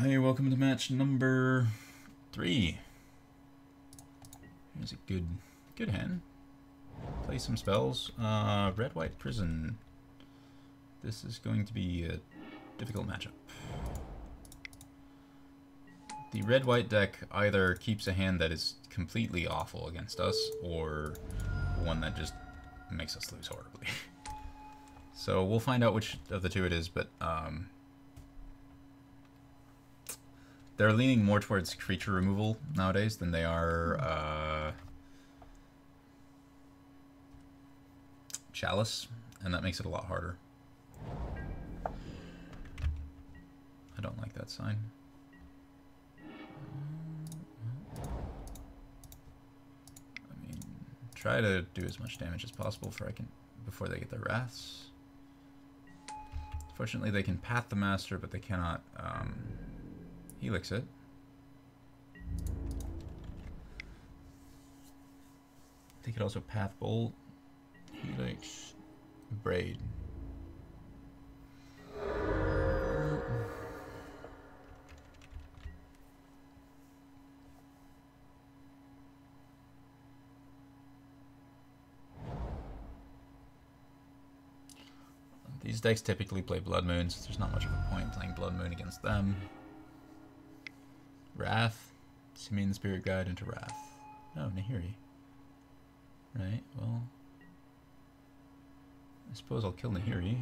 Hey, welcome to match number 3. Here's a good hand. Play some spells. Red-White Prison. This is going to be a difficult matchup. The red-white deck either keeps a hand that is completely awful against us, or one that just makes us lose horribly. So we'll find out which of the two it is, but they're leaning more towards creature removal nowadays than they are Chalice, and that makes it a lot harder. I don't like that sign. I mean, try to do as much damage as possible before they get their wraths. Fortunately, they can Path the Master, but they cannot Helix it. They could also Path Bolt, Helix, Braid. These decks typically play Blood Moon, so there's not much of a point playing Blood Moon against them. Wrath. Simian the Spirit Guide into Wrath. Oh, Nahiri. Right, well, I suppose I'll kill Nahiri.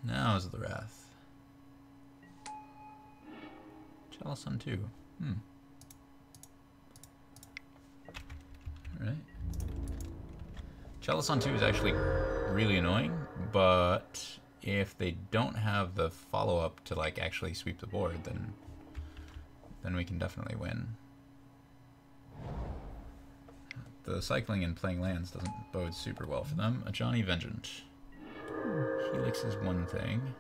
Now is the Wrath. Chalice on 2. Alright. Chalice on 2 is actually really annoying, but if they don't have the follow-up to like actually sweep the board, then we can definitely win. The cycling and playing lands doesn't bode super well for them. A Johnny Vengeant. Helix is one thing.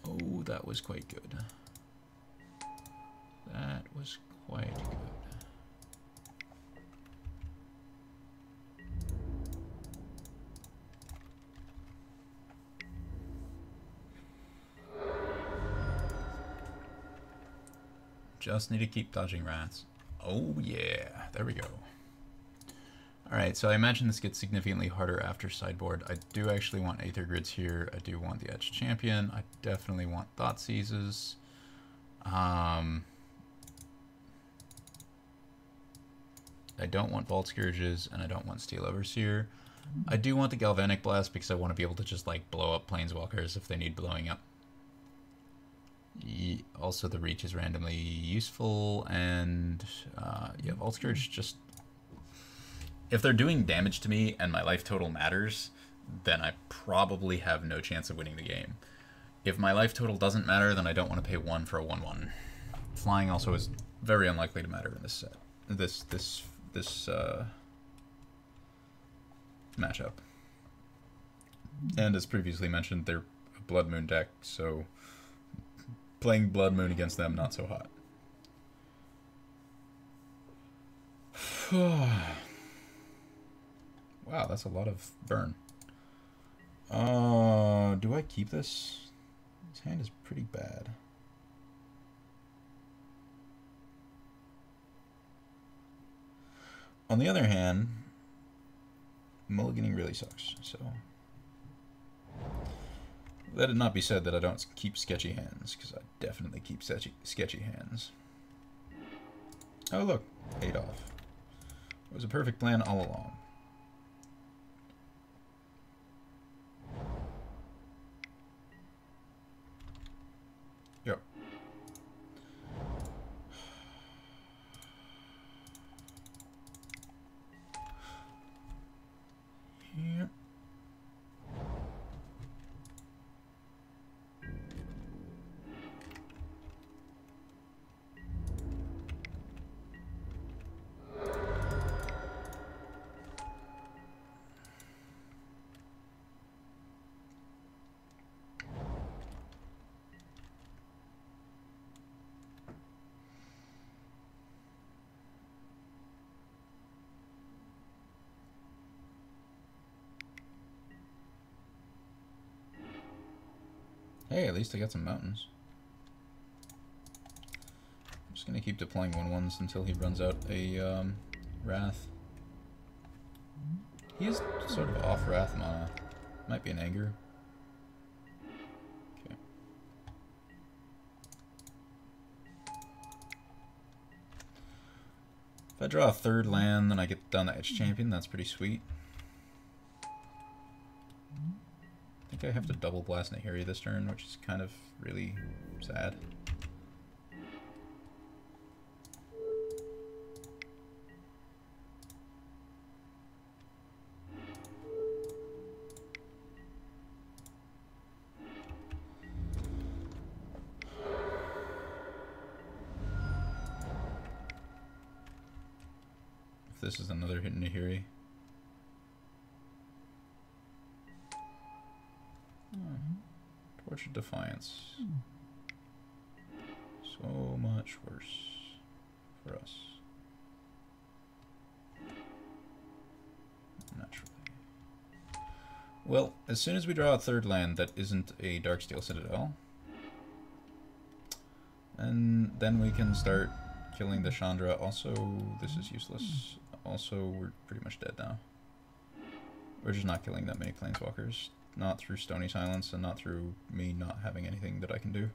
Oh, that was quite good. That was quite good. Just need to keep dodging rats. Oh yeah, there we go. Alright, so I imagine this gets significantly harder after sideboard. I do actually want Aether Grids here. I do want the Edge Champion. I definitely want Thoughtseizes. I don't want Vault Scourges, and I don't want Steel Overseer. I do want the Galvanic Blast because I want to be able to just like blow up Planeswalkers if they need blowing up. Also, the Reach is randomly useful, and yeah, Vault Scourge just... If they're doing damage to me and my life total matters, then I probably have no chance of winning the game. If my life total doesn't matter, then I don't want to pay 1 for a 1/1. Flying also is very unlikely to matter in this set. This matchup. And as previously mentioned, they're a Blood Moon deck, so playing Blood Moon against them, not so hot. Wow, that's a lot of burn. Do I keep this? This hand is pretty bad. On the other hand, mulliganing really sucks, so... Let it not be said that I don't keep sketchy hands, because I definitely keep sketchy hands. Oh look, paid off. It was a perfect plan all along. Yep. Hey, at least I got some mountains. I'm just gonna keep deploying 1/1s until he runs out a Wrath. He is sort of off Wrath mana. Might be an Anger. Okay. If I draw a 3rd land, then I get down the Edge Champion. That's pretty sweet. I think I have to double blast Nahiri this turn, which is kind of really sad. If this is another hit Nahiri. Torch of Defiance. So much worse for us. Naturally. Well, as soon as we draw a 3rd land that isn't a Darksteel Citadel, and then we can start killing the Chandra. Also, this is useless. Also, we're pretty much dead now. We're just not killing that many Planeswalkers. Not through Stony Silence, and not through me not having anything that I can do.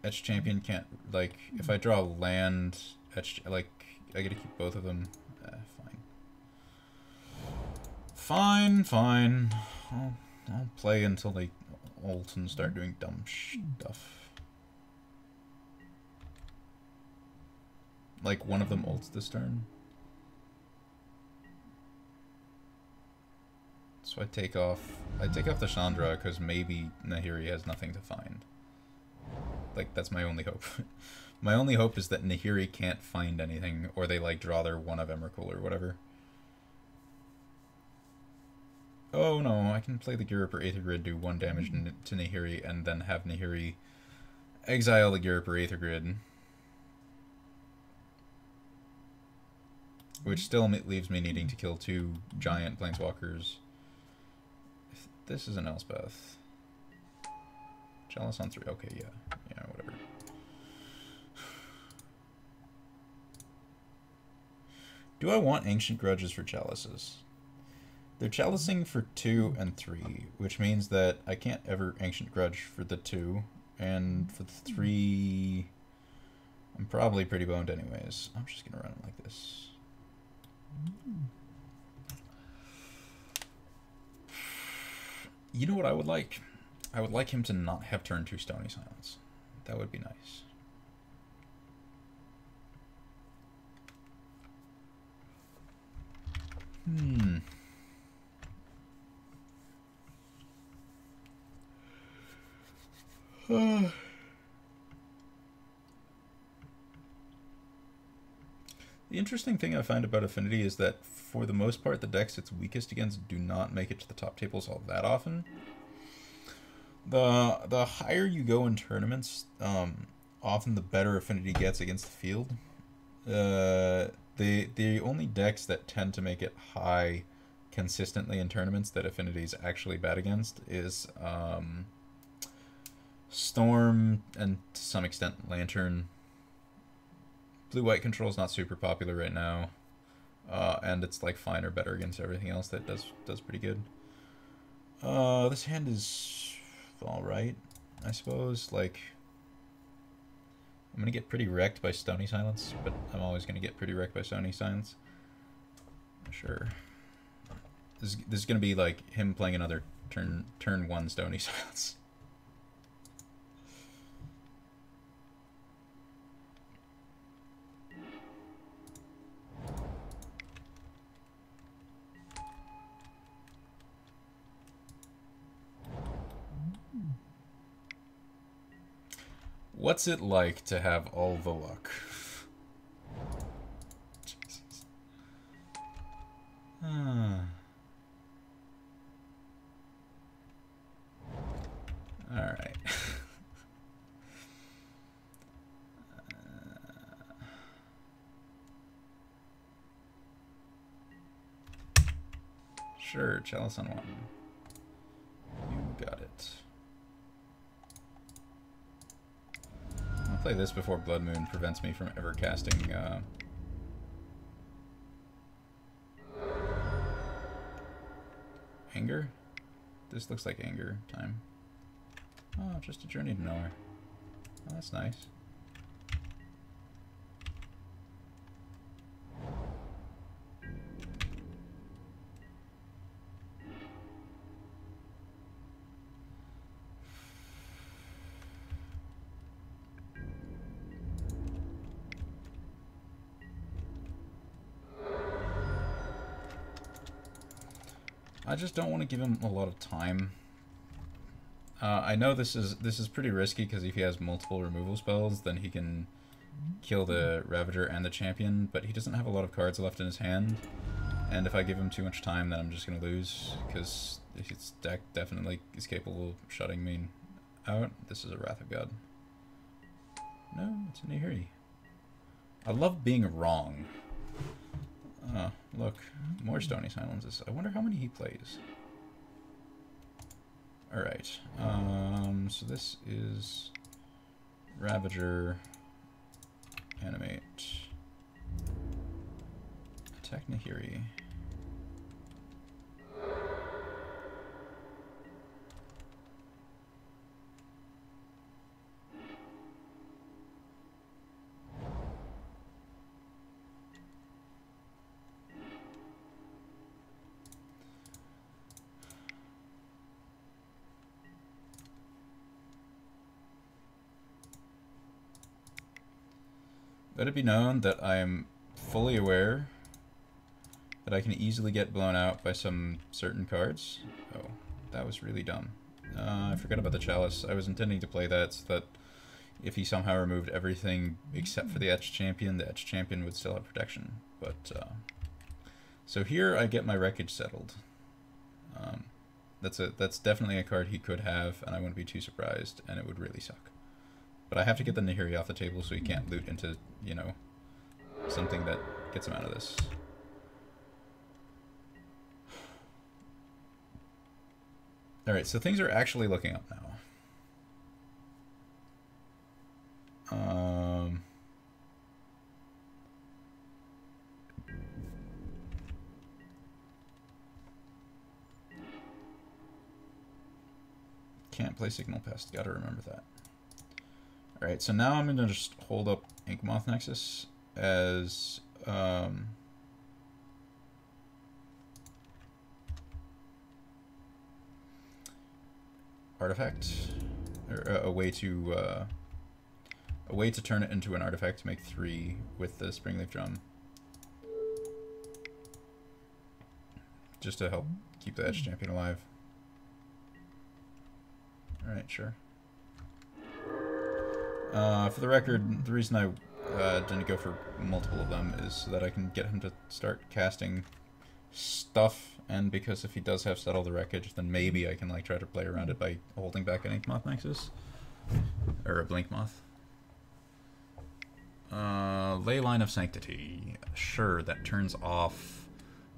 Etched Champion can't, like, if I draw land, Etched, like, I gotta keep both of them. Fine. Fine. I'll play until they ult and start doing dumb stuff. Like, one of them ults this turn. So I take off the Chandra because maybe Nahiri has nothing to find. Like, that's my only hope. My only hope is that Nahiri can't find anything, or they, like, draw their 1 of Emrakul or whatever. Oh no, I can play the Gyrup or Aether Grid, do 1 damage to Nahiri, and then have Nahiri exile the Gyrup or Aether Grid. Which still leaves me needing to kill 2 giant Planeswalkers. This is an Elspeth. Chalice on 3. Okay, yeah, whatever. Do I want Ancient Grudges for Chalices? They're Chalicing for 2 and 3, which means that I can't ever Ancient Grudge for the 2, and for the 3, I'm probably pretty boned anyways. I'm just gonna run it like this. You know what I would like? I would like him to not have turn 2 Stony Silence. That would be nice. The interesting thing I find about Affinity is that, for the most part, the decks it's weakest against do not make it to the top tables all that often. The higher you go in tournaments, often the better Affinity gets against the field. The only decks that tend to make it high consistently in tournaments that Affinity is actually bad against is Storm and, to some extent, Lantern. Blue-white control is not super popular right now, and it's like fine or better against everything else that does pretty good. This hand is alright, I suppose. Like, I'm gonna get pretty wrecked by Stony Silence, but I'm always gonna get pretty wrecked by Stony Silence. Sure. This is gonna be like him playing another turn 1 Stony Silence. What's it like to have all the luck? Jesus. Alright. Sure, Chalice on 1. You got it. play this before Blood Moon prevents me from ever casting Anger? This looks like Anger time. Oh, just a Journey to Nowhere. Oh, that's nice. I just don't want to give him a lot of time. I know this is pretty risky because if he has multiple removal spells, then he can kill the Ravager and the Champion, but he doesn't have a lot of cards left in his hand. And if I give him too much time, then I'm just going to lose, because his deck definitely is capable of shutting me out. This is a Wrath of God. No, it's a Nihiri. I love being wrong. Look, more Stony Silences. I wonder how many he plays. Alright, so this is Ravager, Animate, Attack Nihiri. Let it be known that I am fully aware that I can easily get blown out by some certain cards. Oh, that was really dumb. I forgot about the Chalice. I was intending to play that so that if he somehow removed everything except for the Etched Champion, the Etched Champion would still have protection. But, so here I get my Wreckage settled. That's definitely a card he could have, and I wouldn't be too surprised, and it would really suck. But I have to get the Nihiri off the table so he can't loot into, you know, something that gets him out of this. Alright, so things are actually looking up now. Can't play Signal Pest, gotta remember that. Alright, so now I'm going to just hold up Inkmoth Nexus as artifact, or a way to turn it into an artifact to make 3 with the Springleaf Drum, just to help keep the Etched Champion alive. Alright, sure. For the record, the reason I didn't go for multiple of them is so that I can get him to start casting stuff, and because if he does have Settle the Wreckage, then maybe I can like try to play around it by holding back an Inkmoth Nexus. Or a Blinkmoth. Ley Line of Sanctity. Sure, that turns off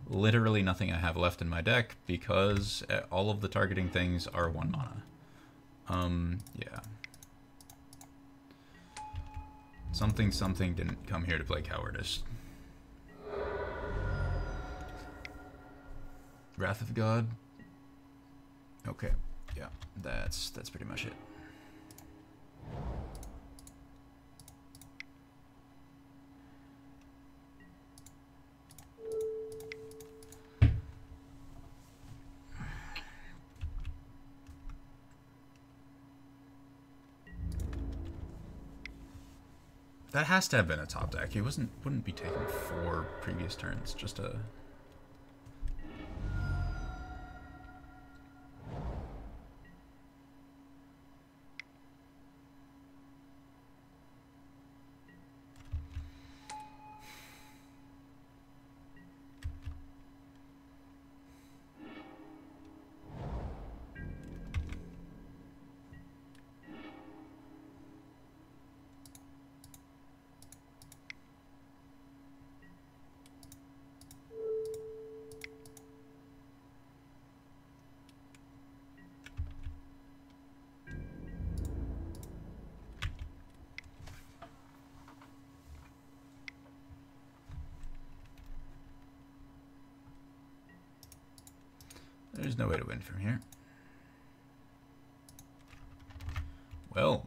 literally nothing I have left in my deck, because all of the targeting things are 1 mana. Yeah. Something didn't come here to play Cowardice. Wrath of God. Okay, yeah, that's pretty much it. That has to have been a top deck. He wouldn't be taking 4 previous turns. Just a. There's no way to win from here. Well,